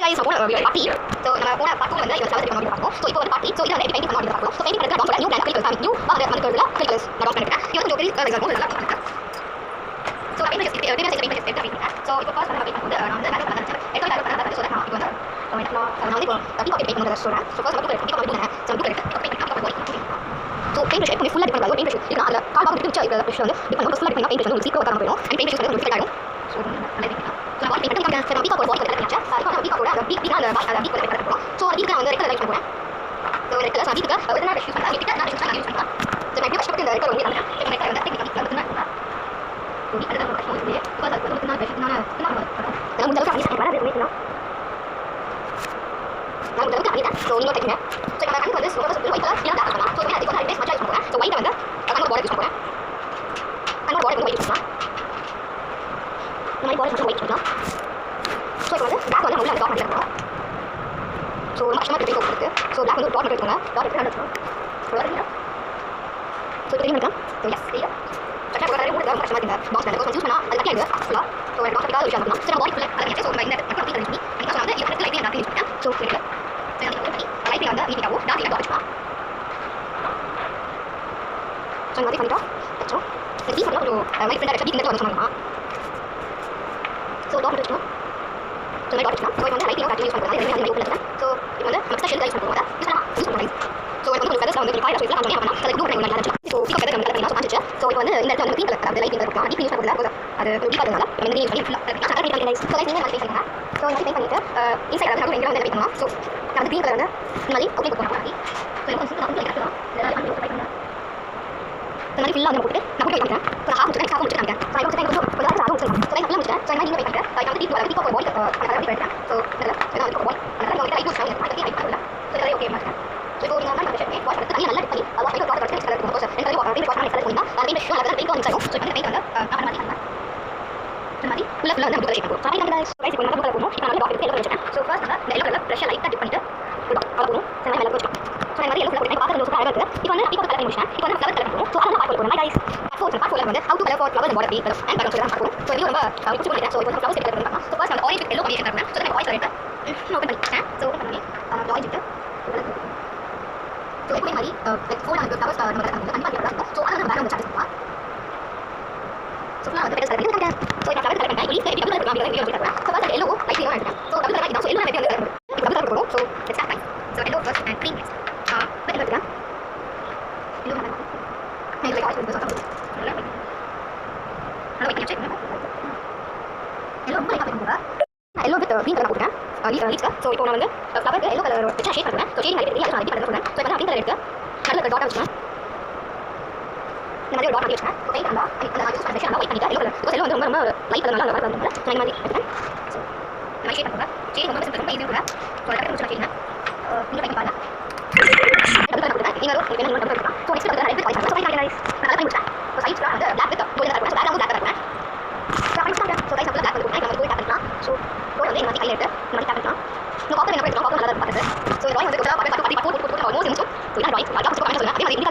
guys போன party so நம்ம போன பார்க்கும் வந்து இவங்க செவன் பண்ணி பார்ப்போம் ஸோ இப்போ ஒரு பார்ட்டி ஸோ இதில் வந்து பெயிண்டிங் பண்ணி பார்ப்போம் ஸோ பெயிண்டிங் பண்ணுறது நியூ பிளான் கிளிக் நியூ வந்து கிளிக்ஸ் நான் பண்ணிருக்கேன் இது வந்து பெரிய எக்ஸாம்பிள் இதெல்லாம் பண்ணிருக்கேன் ஸோ பெயிண்ட் எடுத்துருக்கேன் ஸோ இப்போ ஃபர்ஸ்ட் நம்ம பெயிண்ட் பண்ணும்போது நான் வந்து வேலை பண்ண எடுத்து சொல்கிறேன் இப்போ வந்து நான் வந்து இப்போ தப்பி பெயிண்ட் பண்ணுறது சொல்கிறேன் ஸோ ஃபர்ஸ்ட் மட்டும் கண்டிப்பாக பண்ணுறேன் so paint so paint shade பண்ணி ஃபுல்லாக டிப் பண்ணுறது பெயிண்ட் ஷேட் இது அதில் கால் பாக்கு பிடிச்ச இருக்கிற ப்ரெஷ் வந்து டிப் பண்ணி ஃபுல்லாக டிப் பண்ணி பெயிண்ட் வந்து சீக்கிரம் வராமல் போயிடும் அண்ட் பெயிண்ட் ஷேட் வந்து ஃபிட் ஆகும் ஸோ நான் பாடி பெயிண்ட் பண்ணுறேன் சரி பீக்கா ஒரு பாடி கரெக்டாக இப்போ நான் பீக்கா கூட அந்த பீக் அந்த பீக் வந்து கரெக்டாக ஸோ அதுக்கு வந்து ரெட் கலர் லைட் பண்ணுறேன் ஸோ ரெட் கலர் பீக்கு ஒரு நான் யூஸ் பண்ணுறேன் கிட்ட நான் யூஸ் பண்ணலாம் ஸோ நான் கஷ்டப்பட்டு இந்த ரெட் கலர் வந்து நான் ரெட் கலர் டெக்னிக் வந்து நான் அது ரொம்ப கஷ்டம் இருக்குது இப்போ அது வந்து நான் பெஸ்ட் நான் முடிஞ்ச அளவுக்கு வர வைக்கணும் நான் முடிஞ்ச அளவுக்கு அப்படிதான் ஸோ நீங்கள் தைக்கிறேன் ஸோ நம்ம கண்ணுக்கு வந்து ஒயிட் கலர் ஏன் டார்க் பண்ணலாம் ஸோ அதுக்கு வந்து ரெட் மச்சா யூஸ் பண்ணுறேன் ஸோ ஒயிட்டை வந்து கண்ணோட பாடி யூஸ் பண்ணுறேன் கண்ணோட பாடி வந்து ஒயிட் யூஸ் பண்ணலாம் இந்த மாதிரி பாடி வந்து ஒயிட் பண்ணலாம் ஸோ இப்போ வந்து பிளாக் வந்து நம்ம டாட் பண்ணிருக்கோம் ஸோ ரொம்ப கஷ்டமாக ட்ரிப்பிங் இருக்குது ஸோ பிளாக் வந்து டாட் எடுத்துக்கோங்க டாட் எடுத்து ஸோ இப்போ தெரியும் ஸோ எஸ் தெரியும் கரெக்டாக ஒரு மூணு ரொம்ப கஷ்டமாக இருக்குது பாக்ஸ் பண்ணி யூஸ் பண்ணால் அது கட்டியாக ஃபுல்லாக ஸோ எனக்கு டாட் ஒரு விஷயம் பண்ணலாம் ஸோ பாடி ஃபுல்லாக ஸோ இந்த மட்டும் அப்படி பண்ணி நான் வந்து இப்போ லைட் நான் யூஸ் பண்ணேன் ஸோ சரி லைட் வந்து நீட்டாகவும் டார்க் டாட் வச்சுக்கலாம் ஸோ இந்த மாதிரி பண்ணிட்டோம் வச்சோம் இந்த பீஸ் வந்து கொஞ்சம் லைட் ஃப்ரெண்டாக வச்சு பீஸ் வந்து சொன்னாங்க ஸோ டாட் வச்சுக்கணும் ஸோ டாட் வச்சுக்கலாம் ஸோ இப்போ வந்து லைட் யூஸ் பண்ணுறது ஸோ இப்போ வந்து நம்ம ஸ்பெஷல் யூஸ் பண்ணுவோம் யூஸ் பண்ணுவோம் ஸோ இப்போ வந்து ஃபெதர்ஸ் வந்து ஃபைவ் வச்சுக்கலாம் நான் பண்ணலாம் அதுக்கு டூ பண்ணி நல்லா ஸோ இப்போ ஃபெதர் நம்ம கலர் பண்ணிச்சு ஸோ இப்போ வந்து இந்த இடத்துல வந்து பீக் கலர் லைட் இருக்கலாம் டீப் யூஸ் பண்ணுறது அது டீப் பண்ணுறதுனால நம்ம இந்த பண்ணி ஃபுல்லாக கலர் பண்ணி ஸோ லைட் நீங்கள் பண்ணுங்க ஸோ இந்த மாதிரி பண்ணிட்டு இன்சைட் அதாவது எங்கே வந்து வைக்கணும் ஸோ நான் வந்து க்ரீன் கலர் வந்து இந்த மாதிரி ஓகே போகிறேன் ஸோ இப்போ வந்து நான் வந்து எடுத்துக்கலாம் இந்த மாதிரி ஃபுல்லாக வந்து போட்டு நான் போட்டு வைக்கிறேன் ஸோ நான் முடிச்சுட்டேன் சாப்பிட்டு முடிச்சுட்டேன் ஸோ இப்போ கொஞ்சம் கொஞ்சம் ஆகும் முடிச்சிருக்கேன் ஸோ நான் முடிச்சிட்டேன் ஸோ நான் நீங்கள் வைக்கிறேன் ஸோ நான் டீப் டீப் பாடி அப்படி எடுத்தேன் ஸோ நான் பாடி அதனால் லைட் யூஸ் பண்ணி லைட் பண்ணல ஸோ இதெல்லாம் ஓகே மாட்டேன் ஸோ இப்போ நீங்கள் வந்து விஷயம் வாஷ் பண்ணி தனியாக நல்லா பண்ணி அது வாஷ் பண்ணி வாட்டர் கலர் இருக்கும் ஸோ எனக்கு பெயிண்ட் வாஷ் பண்ணி கலர் பண்ணி நான் பெயிண்ட் ஷூ நல்லா பெயிண்ட் வந்து சாகும் ஸோ இந்த பெயிண்ட் வந்து நான் மாதிரி இந்த மாதிரி ஃபுல்லாக வந்து நம்ம பண்ணுவோம் ஸோ ரைட் ரைஸ் இப்போ நல்லா போகும் இப்போ நான் டாக்டர் எல்லோ வச்சுட்டேன் ஸோ ஃபர்ஸ்ட் வந்து இந்த எல்லோ கலர் ப்ரெஷ்ஷை லைட்டாக டிப் பண்ணிட்டு அவ்வளோ போகும் ஸோ நான் நல்லா வச்சுக்கோம் ஸோ இந்த மாதிரி எல்லோ கலர் பார்த்து ரொம்ப அழகாக இருக்குது இப்போ வந்து இப்போ கலர் பண்ணி முடிச்சேன் இப்போ வந்து கலர் கலர் பண்ணுவோம் ஸோ அதெல்லாம் பார்க்க போகிறோம் ரைஸ் பார்க்க வந்து how to colour for flower and water and back சொல்லி தான் பார்க்கணும் ஸோ இது ரொம்ப பிடிச்சி பண்ணிட்டேன் ஸோ இப்போ வந்து ஃப்ளவர்ஸ் கலர் பண்ணலாம் ஸோ ஃபர்ஸ்ட் அந்த ஆரஞ்சு எல்லோ காம்பினேஷன் பண்ணேன் ஸோ நான் வாய்ஸ் கலர் ஓப்பன் பண்ணிட்டேன் ஸோ ஓப்பன் பண்ணி ஆரஞ்சு ஸோ இதே மாதிரி ஃபோன் அந்த ஃப்ளவர்ஸ் நம்ம கண்டிப்பாக இருக்கும் ஸோ அதை நம்ம வேறு சார்ஜ் பண்ணலாம் ஸோ நான் வந்து கலர் பண்ணிட்டேன் ஸோ நான் கலர் பண்ணேன் இப்போ எப்படி கலர் பண்ணலாம் வீடியோ எடுத்துக்கிறேன் so first yellow light yellow எடுத்தேன் so colour colour so yellow நான் எப்படி கலர் இப்போ கலர் போகிறோம் so let's start so yellow first and green very good yellow நான் இது வாய்ஸ் வந்து சொல்லுங்க ஹலோ வெயிட் செக் எல்லோ ரொம்ப லைட் பண்ணுங்க எல்லோ வித் க்ரீன் கலர் போட்டேன் லீவ்ஸ் ஸோ இப்போ நான் வந்து ஃப்ளவர் எல்லோ கலர் வச்சு ஷேட் பண்ணுறேன் ஸோ ஷேட் மாதிரி நான் எப்படி பண்ணுறேன் ஸோ இப்போ நான் க்ரீன் கலர் எடுத்து நடுவில் டாட் வச்சுக்கேன் இந்த மாதிரி ஒரு டாட் பண்ணி வச்சுக்கேன் ஸோ பெயிண்ட் அந்த யூஸ் பண்ண விஷயம் ஒயிட் பண்ணிட்டு எல்லோ கலர் ஸோ எல்லோ வந்து ரொம்ப ரொம்ப லைட் கலர் நல்லா நல்லா வந்து ஸோ இந்த மாதிரி எடுத்தேன் ஸோ இந்த மாதிரி ஷேட் பண்ணுறேன் ஷேட் ரொம்ப சிம்பிள் ரொம்ப ஈஸி கூட ஸோ அதை முடிச்சு வச்சுக்கேன் நீங்கள் பண்ணி பாருங்க நீங்கள் என்ன பண்ணலாம் ஸோ நெக்ஸ்ட் வந்து red voice so fine guys நான் நல்லா பண்ணி முடிச்சேன் ஸோ சைட்ஸ்லாம் வந்து black with golden colour so background black colour so அப்படி ஸ்டார்ட் ஸோ கைஸ் பிளாக் வந்து நம்ம கோல்ட் பண்ணிக்கலாம் ஸோ கோல்ட் வந்து இந்த மாதிரி கையில் எடுத்து இந்த மாதிரி பண்ணிக்கலாம் இந்த காப்பர் என்ன பண்ணிக்கலாம் காப்பர் கலர் பார்த்துட்டு ஸோ இந்த வாய் வந்து கொஞ்சம் பார்த்து ஆல்மோஸ்ட் முடிச்சு ஸோ இதான் வாய்ஸ் அதான் சொல்லுங்க அதே மாதிரி இந்த